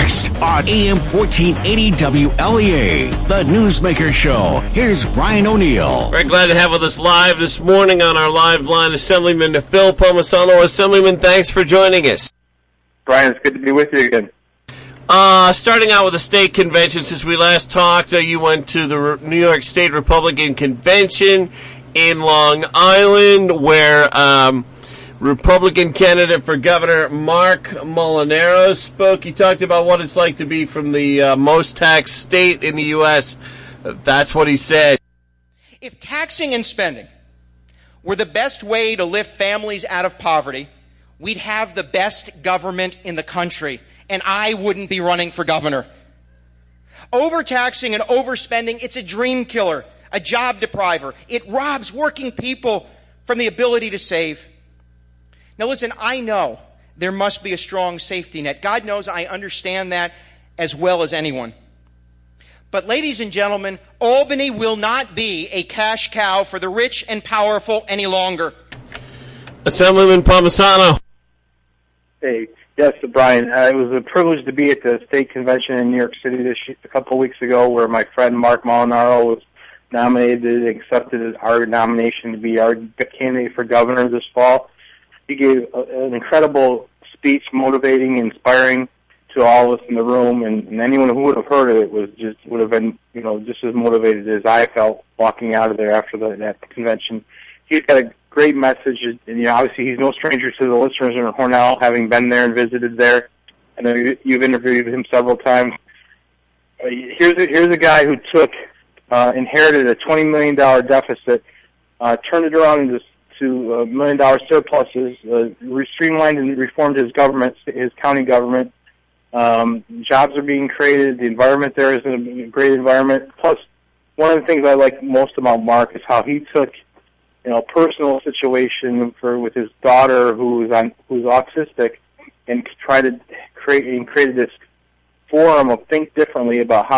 next on AM 1480 WLEA, the Newsmaker Show. Here's Brian O'Neill. We're glad to have with us live this morning on our live line Assemblyman Phil Palmesano. Assemblyman, thanks for joining us. Brian, it's good to be with you again. Starting out with the state convention, since we last talked, you went to the New York State Republican Convention in Long Island, where Republican candidate for governor Mark Molinaro spoke. He talked about what it's like to be from the most taxed state in the U.S. That's what he said. If taxing and spending were the best way to lift families out of poverty, we'd have the best government in the country, and I wouldn't be running for governor. Overtaxing and overspending, it's a dream killer, a job depriver. It robs working people from the ability to save. Now listen, I know there must be a strong safety net. God knows I understand that as well as anyone. But ladies and gentlemen, Albany will not be a cash cow for the rich and powerful any longer. Assemblyman Palmesano. Hey, yes, Brian. It was a privilege to be at the state convention in New York City a couple of weeks ago, where my friend Mark Molinaro was nominated and accepted our nomination to be our candidate for governor this fall. He gave an incredible speech, motivating, inspiring to all of us in the room, and anyone who would have heard it would have been, just as motivated as I felt walking out of there after that convention. He's got a great message, and obviously he's no stranger to the listeners in Hornell, having been there and visited there. I know you've interviewed him several times. Here's a guy who inherited a $20 million deficit, turned it around into $1 million surpluses, streamlined and reformed his government, his county government. Jobs are being created. The environment there is a great environment. Plus, one of the things I like most about Mark is how he took, personal situation with his daughter who's autistic, and created this forum of think differently about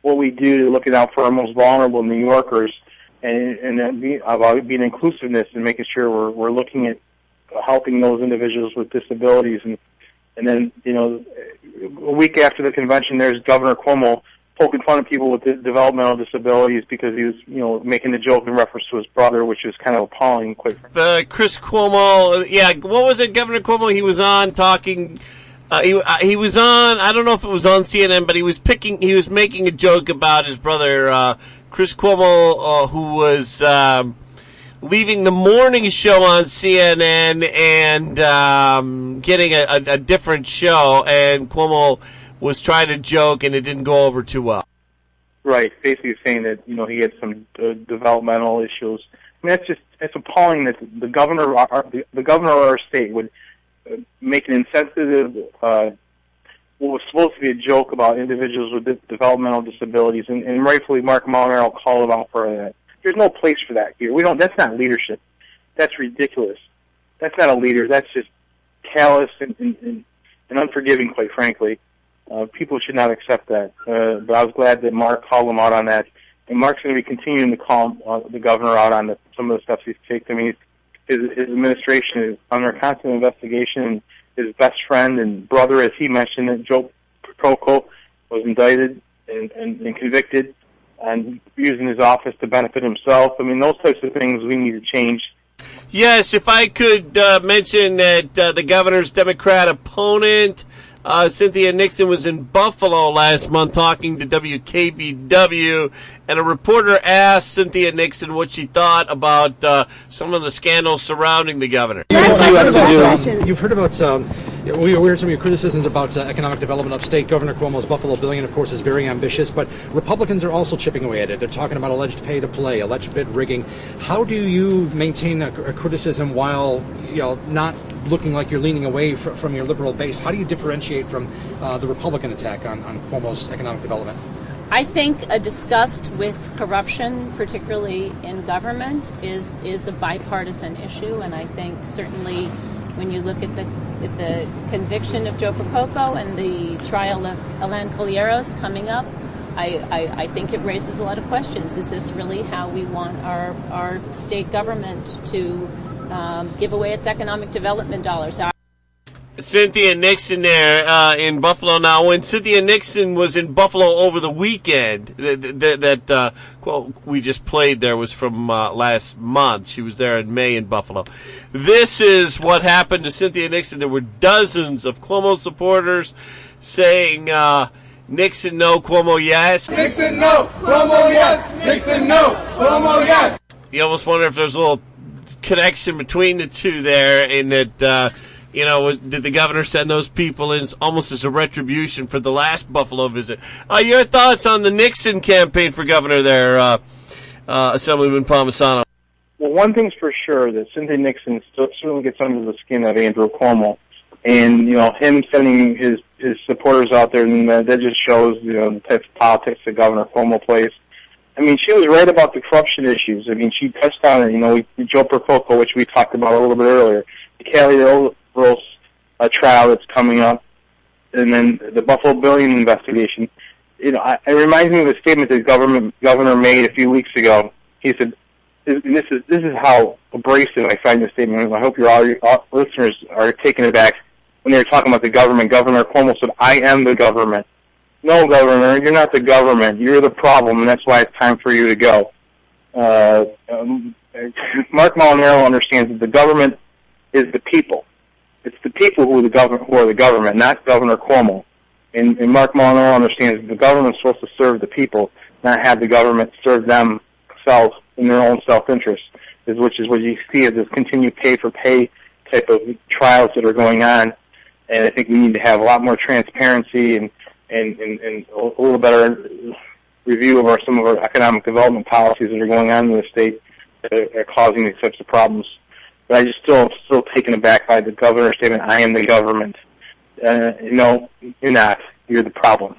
what we do to looking out for our most vulnerable New Yorkers. And about being inclusiveness and making sure we're looking at helping those individuals with disabilities. And then, a week after the convention, there's Governor Cuomo poking fun of people with developmental disabilities because he was, making a joke in reference to his brother, which is kind of appalling, quite frankly. Chris Cuomo, what was it, Governor Cuomo? He was on talking... he was on, I don't know if it was on CNN, but he was making a joke about his brother, Chris Cuomo, who was leaving the morning show on CNN and getting a different show, and Cuomo was trying to joke, and it didn't go over too well. Right, basically saying that he had some developmental issues. I mean, it's appalling that the governor of our state would make an insensitive, what was supposed to be a joke about individuals with developmental disabilities, and rightfully Mark Molinaro called him out for that. There's no place for that here. That's not leadership. That's ridiculous. That's not a leader. That's just callous and unforgiving, quite frankly. People should not accept that. But I was glad that Mark called him out on that. And Mark's going to be continuing to call the governor out on some of the steps he's taken. I mean, his administration is under constant investigation, and his best friend and brother, as he mentioned, Joe Proco, was indicted and convicted and using his office to benefit himself. I mean, those types of things we need to change. Yes, if I could mention that the governor's Democrat opponent, Cynthia Nixon, was in Buffalo last month talking to WKBW, and a reporter asked Cynthia Nixon what she thought about some of the scandals surrounding the governor. You've heard about, we heard some of your criticisms about economic development upstate. Governor Cuomo's Buffalo billion, of course, is very ambitious, but Republicans are also chipping away at it. They're talking about alleged pay-to-play, alleged bid rigging. How do you maintain a criticism while not looking like you're leaning away from your liberal base? How do you differentiate from the Republican attack on Cuomo's economic development? I think a disgust with corruption, particularly in government, is a bipartisan issue, and I think certainly when you look at the conviction of Joe Prococo and the trial of Alain Colieros coming up, I think it raises a lot of questions. Is this really how we want our state government to give away its economic development dollars? Cynthia Nixon there in Buffalo. Now, when Cynthia Nixon was in Buffalo over the weekend, that quote we just played there was from last month. She was there in May in Buffalo. This is what happened to Cynthia Nixon. There were dozens of Cuomo supporters saying, Nixon no, Cuomo yes. Nixon no, Cuomo yes. Nixon no, Cuomo yes. You almost wonder if there's a little connection between the two there, in that, did the governor send those people in almost as a retribution for the last Buffalo visit? Your thoughts on the Nixon campaign for governor there, Assemblyman Palmesano? Well, one thing's for sure, that Cynthia Nixon certainly gets under the skin of Andrew Cuomo. And, him sending his supporters out there, and that just shows, the type of politics that Governor Cuomo plays. I mean, she was right about the corruption issues. I mean, she touched on it, Joe Percoco, which we talked about a little bit earlier, the Cali Rose trial that's coming up, and then the Buffalo Billion investigation. It reminds me of a statement that the governor made a few weeks ago. He said, and this is how abrasive I find this statement. I hope all your listeners are taken aback when they were talking about the government. Governor Cuomo said, "I am the government." No, Governor, you're not the government. You're the problem, and that's why it's time for you to go. Mark Molinaro understands that the government is the people. It's the people who are the government, not Governor Cuomo. And Mark Molinaro understands that the government is supposed to serve the people, not have the government serve themselves in their own self-interest, which is what you see as this continued pay-for-pay type of trials that are going on. And I think we need to have a lot more transparency and a little better review of some of our economic development policies that are going on in the state that are causing these types of problems. But I just still taken aback by the governor's statement, "I am the government." No, you're not. You're the problem.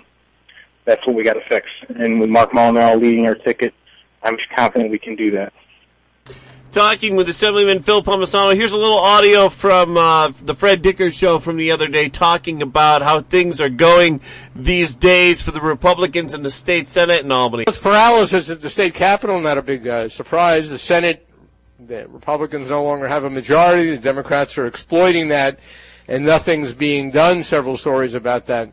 That's what we got to fix. And with Mark Molinaro leading our ticket, I'm confident we can do that. Talking with Assemblyman Phil Palmesano. Here's a little audio from the Fred Dicker show from the other day, talking about how things are going these days for the Republicans in the state Senate in Albany. It's paralysis at the state capitol, not a big surprise. The Senate, the Republicans no longer have a majority. The Democrats are exploiting that, and nothing's being done. Several stories about that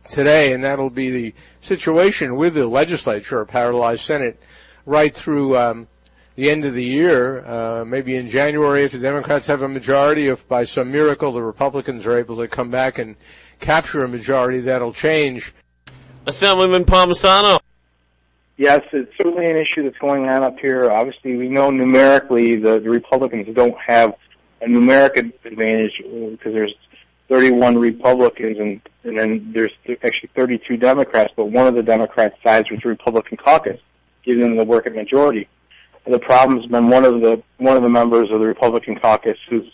today, and that'll be the situation with the legislature, a paralyzed Senate, right through the end of the year, maybe in January if the Democrats have a majority. If by some miracle the Republicans are able to come back and capture a majority, that'll change. Assemblyman Palmesano. Yes, it's certainly an issue that's going on up here. Obviously, we know numerically the Republicans don't have a numeric advantage because there's 31 Republicans and then there's actually 32 Democrats, but one of the Democrats sides with the Republican caucus, giving them the working majority. The problem's been one of the members of the Republican caucus who's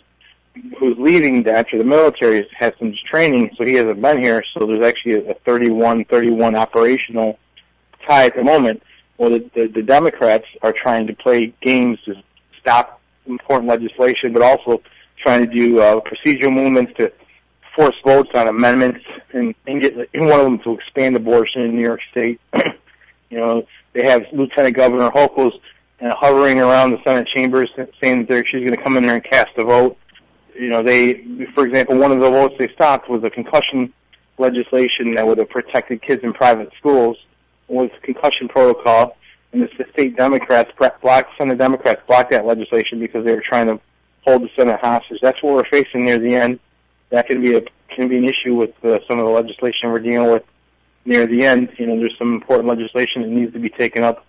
leaving after the military has had some training, so he hasn't been here. So there's actually a 31-31 operational tie at the moment. Well, the Democrats are trying to play games to stop important legislation, but also trying to do procedural movements to force votes on amendments and get one of them to expand abortion in New York State. They have Lieutenant Governor Hochul's hovering around the Senate chambers saying that she's going to come in there and cast a vote. For example, one of the votes they stopped was a concussion legislation that would have protected kids in private schools with concussion protocol, and the state Democrats Senate Democrats blocked that legislation because they were trying to hold the Senate hostage. That's what we're facing near the end. That can be an issue with some of the legislation we're dealing with near the end. There's some important legislation that needs to be taken up.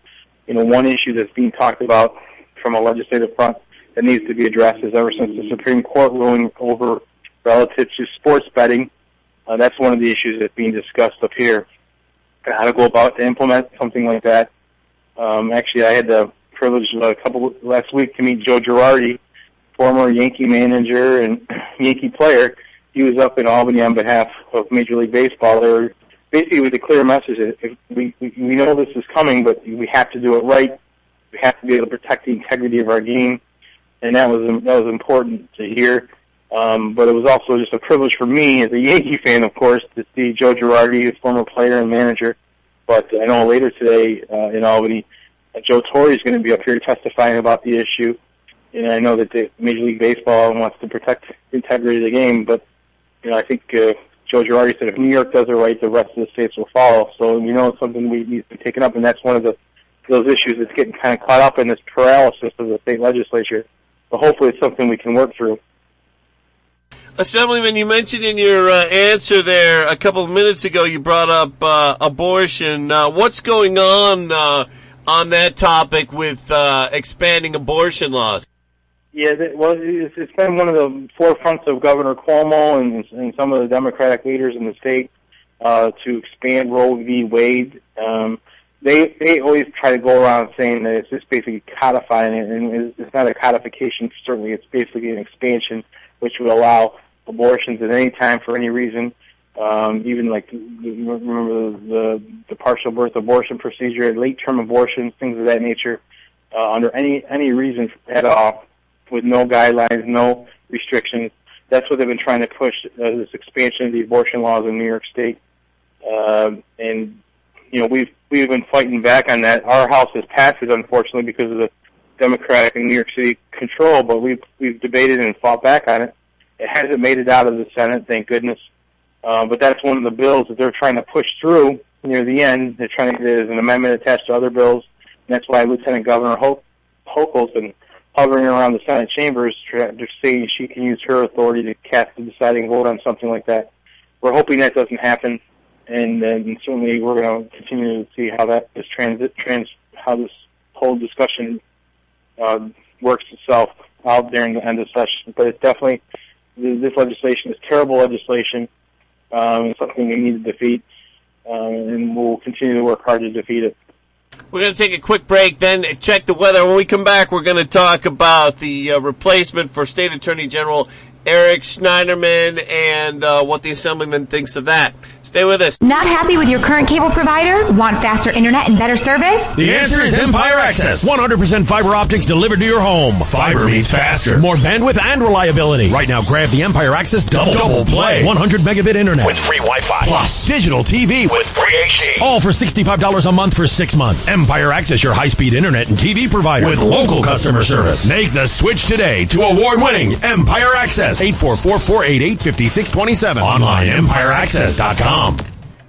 One issue that's being talked about from a legislative front that needs to be addressed is ever since the Supreme Court ruling over relative to sports betting, that's one of the issues that's being discussed up here. How to go about to implement something like that. Actually, I had the privilege last week to meet Joe Girardi, former Yankee manager and Yankee player. He was up in Albany on behalf of Major League Baseball. They were basically with a clear message that if we know this is coming, but we have to do it right. We have to be able to protect the integrity of our game, and that was important to hear. But it was also just a privilege for me as a Yankee fan, of course, to see Joe Girardi, his former player and manager. But I know later today in Albany, Joe Torre is going to be up here testifying about the issue. And I know that the Major League Baseball wants to protect the integrity of the game, but I think Joe Girardi said if New York does it right, the rest of the states will follow. So it's something we need to be taken up, and that's one of those issues that's getting kind of caught up in this paralysis of the state legislature. But hopefully it's something we can work through. Assemblyman, you mentioned in your answer there a couple of minutes ago, you brought up abortion. What's going on that topic with expanding abortion laws? Yeah, it's been one of the forefronts of Governor Cuomo and some of the Democratic leaders in the state to expand Roe v. Wade. They always try to go around saying that it's just basically codifying it, and it's not a codification, certainly. It's basically an expansion, which would allow abortions at any time for any reason, even like, remember the partial birth abortion procedure, late-term abortions, things of that nature, under any reason at all, with no guidelines, no restrictions. That's what they've been trying to push, this expansion of the abortion laws in New York State. And we've been fighting back on that. Our House has passed it, unfortunately, because of the Democratic and New York City control, but we've debated and fought back on it. It hasn't made it out of the Senate, thank goodness. But that's one of the bills that they're trying to push through near the end. They're trying to there's an amendment attached to other bills, and that's why Lieutenant Governor Hochul's been hovering around the Senate chambers to see she can use her authority to cast the deciding vote on something like that. We're hoping that doesn't happen, and certainly we're going to continue to see how how this whole discussion works itself out there in the end of session. But it's definitely, this legislation is terrible legislation. It's something we need to defeat, and we'll continue to work hard to defeat it. We're going to take a quick break, then check the weather. When we come back, we're going to talk about the replacement for State Attorney General Eric Schneiderman and what the Assemblyman thinks of that. Stay with us. Not happy with your current cable provider? Want faster internet and better service? The answer is Empire Access. 100% fiber optics delivered to your home. Fiber means faster, more bandwidth, and reliability. Right now, grab the Empire Access Double Play. 100 megabit internet with free Wi-Fi. Plus digital TV with free HD. All for $65 a month for 6 months. Empire Access, your high-speed internet and TV provider with local customer service. Make the switch today to award-winning Empire Access. 844-488-5627. Online, empireaccess.com.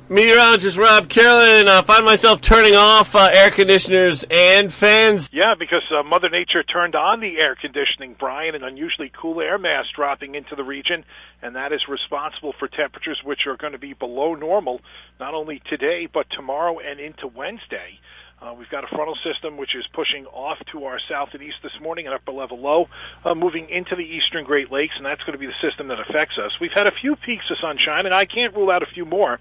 Meteorologist Rob Carolyn, find myself turning off air conditioners and fans. Yeah, because Mother Nature turned on the air conditioning, Brian, an unusually cool air mass dropping into the region, and that is responsible for temperatures which are going to be below normal, not only today, but tomorrow and into Wednesday. We've got a frontal system which is pushing off to our south and east this morning, an upper level low, moving into the eastern Great Lakes, and that's going to be the system that affects us. We've had a few peaks of sunshine, and I can't rule out a few more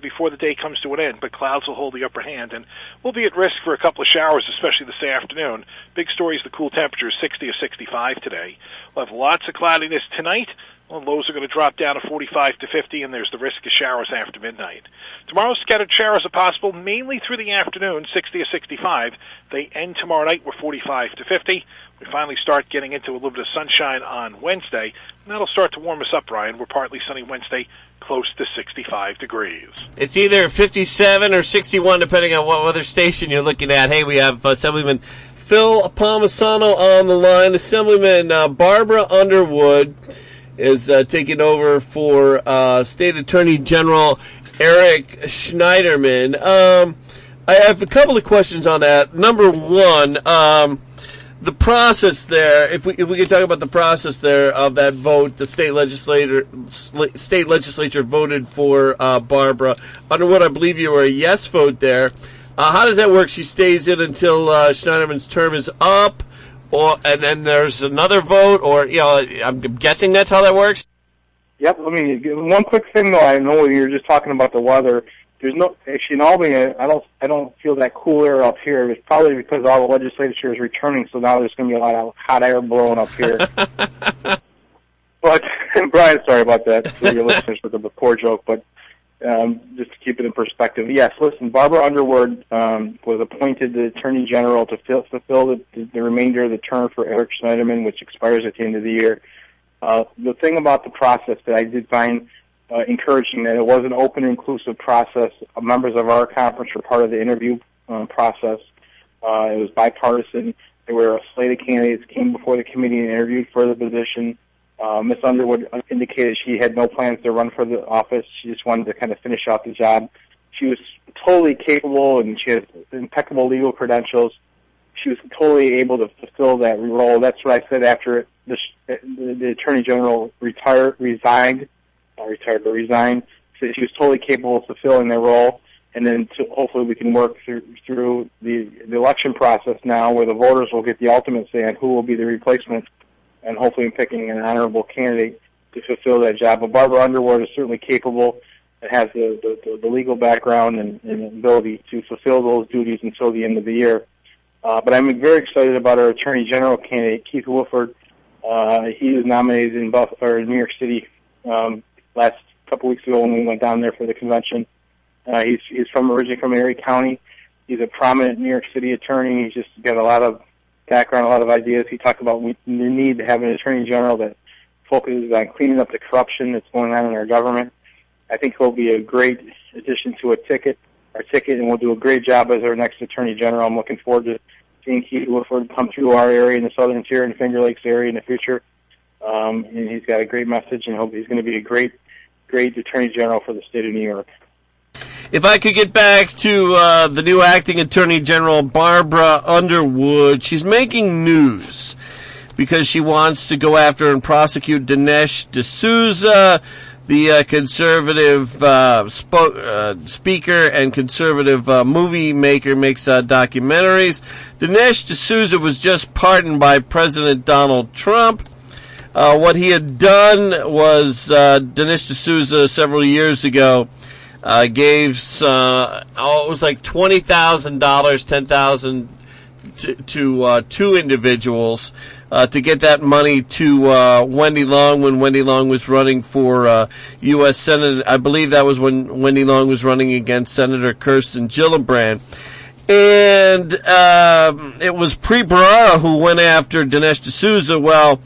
before the day comes to an end, but clouds will hold the upper hand, and we'll be at risk for a couple of showers, especially this afternoon. Big story is the cool temperatures, 60 or 65 today. We'll have lots of cloudiness tonight. Well, lows are going to drop down to 45 to 50, and there's the risk of showers after midnight. Tomorrow, scattered showers are possible, mainly through the afternoon, 60 or 65. They end tomorrow night with 45 to 50. We finally start getting into a little bit of sunshine on Wednesday, and that'll start to warm us up, Ryan. We're partly sunny Wednesday, close to 65 degrees. It's either 57 or 61, depending on what weather station you're looking at. Hey, we have Assemblyman Phil Palmesano on the line. Assemblyman Barbara Underwood is taking over for State Attorney General Eric Schneiderman. I have a couple of questions on that. Number one, the process there, if we can talk about the process there of that vote, the state legislature voted for Barbara Underwood. I believe you were a yes vote there. How does that work? She stays in until Schneiderman's term is up? And then there's another vote, or I'm guessing that's how that works. Yep. I mean, one quick thing though, I know you're just talking about the weather. There's no actually in Albany. I don't feel that cool air up here. It's probably because all the legislature is returning, so now there's going to be a lot of hot air blowing up here. But Brian, sorry about that for your listeners with the poor joke, but just to keep it in perspective. Yes, listen, Barbara Underwood was appointed the Attorney General to fulfill the remainder of the term for Eric Schneiderman, which expires at the end of the year. The thing about the process that I did find encouraging, that it was an open, inclusive process. Members of our conference were part of the interview process. It was bipartisan. There were a slate of candidates came before the committee and interviewed for the position. Ms. Underwood indicated she had no plans to run for the office. She just wanted to kind of finish out the job. She was totally capable, and she had impeccable legal credentials. She was totally able to fulfill that role. That's what I said after the Attorney General resigned. So she was totally capable of fulfilling their role. And then hopefully we can work through the election process now, where the voters will get the ultimate say on who will be the replacement, and hopefully picking an honorable candidate to fulfill that job. But Barbara Underwood is certainly capable and has the legal background and the ability to fulfill those duties until the end of the year. But I'm very excited about our Attorney General candidate, Keith Wofford. He was nominated in New York City last couple weeks ago when we went down there for the convention. He's originally from Erie County. He's a prominent New York City attorney. He's just got a lot of background, a lot of ideas. He talked about the need to have an Attorney General that focuses on cleaning up the corruption that's going on in our government. I think he'll be a great addition to our ticket, and will do a great job as our next Attorney General. I'm looking forward to seeing Keith Wofford come through our area in the Southern Tier and Finger Lakes area in the future. And he's got a great message, and he's going to be a great Attorney General for the state of New York. If I could get back to the new acting Attorney General, Barbara Underwood, she's making news because she wants to go after and prosecute Dinesh D'Souza, the conservative speaker and conservative movie maker, makes documentaries. Dinesh D'Souza was just pardoned by President Donald Trump. What he had done was Dinesh D'Souza several years ago gave it was like $20,000, $10,000 to two individuals to get that money to Wendy Long when Wendy Long was running for U.S. Senate. I believe that was when Wendy Long was running against Senator Kirsten Gillibrand. And it was Preet Bharara who went after Dinesh D'Souza. Well,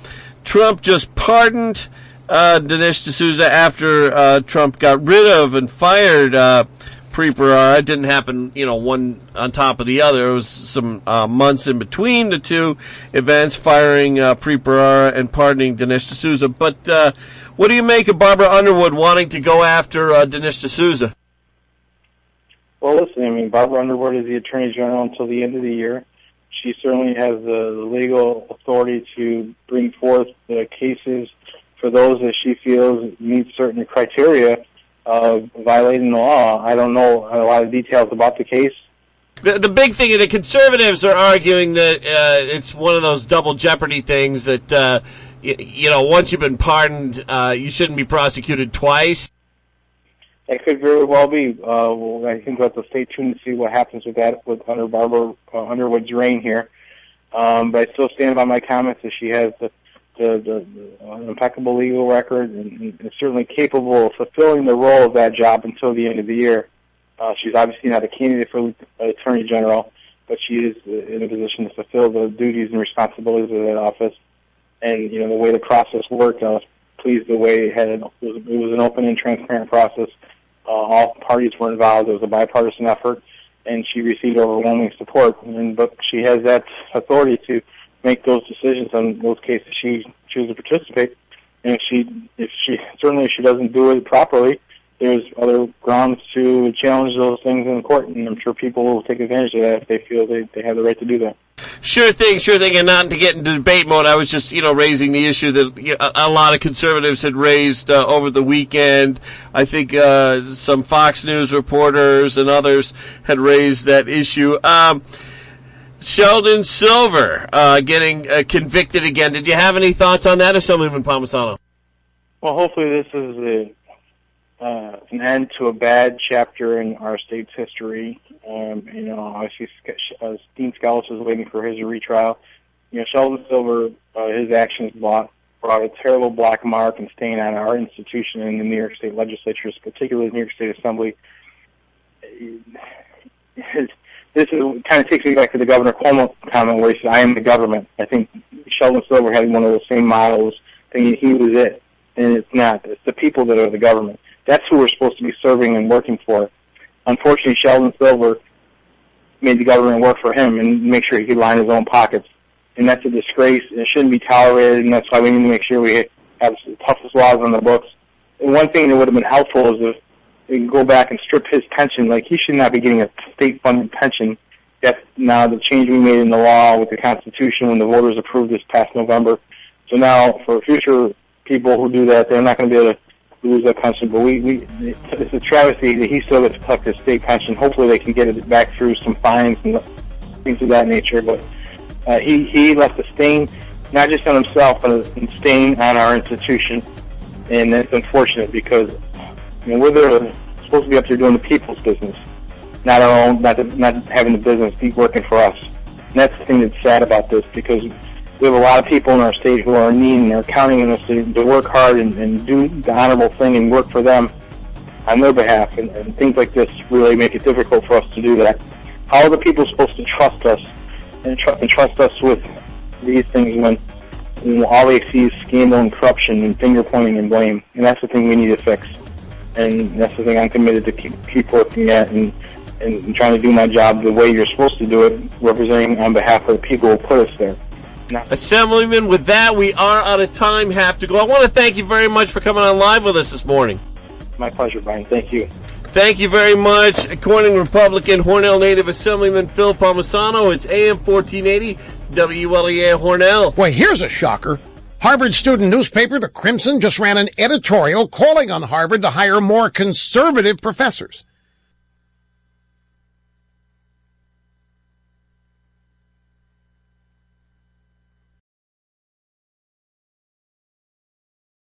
Trump just pardoned Dinesh D'Souza after Trump got rid of and fired Preet Bharara. It didn't happen, one on top of the other. It was some months in between the two events, firing Preet Bharara and pardoning Dinesh D'Souza. But what do you make of Barbara Underwood wanting to go after Dinesh D'Souza? Well, listen, Barbara Underwood is the Attorney General until the end of the year. She certainly has the legal authority to bring forth the cases for those that she feels meet certain criteria of violating the law. I don't know a lot of details about the case. The big thing, the conservatives are arguing that it's one of those double jeopardy things that, once you've been pardoned, you shouldn't be prosecuted twice. That could very well be. I think we'll have to stay tuned to see what happens with that under Barbara Underwood's reign here. But I still stand by my comments that she has the impeccable legal record and is certainly capable of fulfilling the role of that job until the end of the year. She's obviously not a candidate for Attorney General, but she is in a position to fulfill the duties and responsibilities of that office. And, the way the process worked, I was pleased the way it was an open and transparent process. All parties were involved. It was a bipartisan effort, and she received overwhelming support. But she has that authority to make those decisions on those cases she chooses to participate. And if she doesn't do it properly, there's other grounds to challenge those things in court, and I'm sure people will take advantage of that if they feel they have the right to do that. Sure thing, and not to get into debate mode, I was just, raising the issue that a lot of conservatives had raised over the weekend. I think some Fox News reporters and others had raised that issue. Sheldon Silver getting convicted again. Did you have any thoughts on that, Assemblyman Palmesano? Well, hopefully this is an end to a bad chapter in our state's history. Obviously, Dean Skelos is waiting for his retrial. Sheldon Silver, his actions brought a terrible black mark and stain on our institution in the New York State legislature, particularly the New York State Assembly. This kind of takes me back to the Governor Cuomo comment where he said, "I am the government." I think Sheldon Silver had one of those same models, thinking he was it, and it's not. It's the people that are the government. That's who we're supposed to be serving and working for. Unfortunately, Sheldon Silver made the government work for him and make sure he could line his own pockets. And that's a disgrace. It shouldn't be tolerated, and that's why we need to make sure we have the toughest laws on the books. And one thing that would have been helpful is if they can go back and strip his pension. Like, he should not be getting a state-funded pension. That's now the change we made in the law with the Constitution when the voters approved this past November. So now, for future people who do that, they're not going to be able to lose that pension. But it's a travesty that he still gets to collect his state pension. Hopefully they can get it back through some fines and things of that nature. But he left a stain, not just on himself, but a stain on our institution. And it's unfortunate because we're supposed to be up there doing the people's business, not our own, not having the business be working for us. And that's the thing that's sad about this, because we have a lot of people in our state who are in need, and they're counting on us to work hard and do the honorable thing and work for them on their behalf. And things like this really make it difficult for us to do that. How are the people supposed to trust us and trust us with these things when all they see is scandal and corruption and finger pointing and blame? And that's the thing we need to fix. And that's the thing I'm committed to keep working at and trying to do my job the way you're supposed to do it, representing on behalf of the people who put us there. Assemblyman, with that, we are out of time, have to go. I want to thank you very much for coming on live with us this morning. My pleasure, Brian. Thank you. Thank you very much. Corning Republican Hornell native Assemblyman Phil Palmesano. It's AM 1480, WLEA Hornell. Boy, here's a shocker. Harvard student newspaper, The Crimson, just ran an editorial calling on Harvard to hire more conservative professors.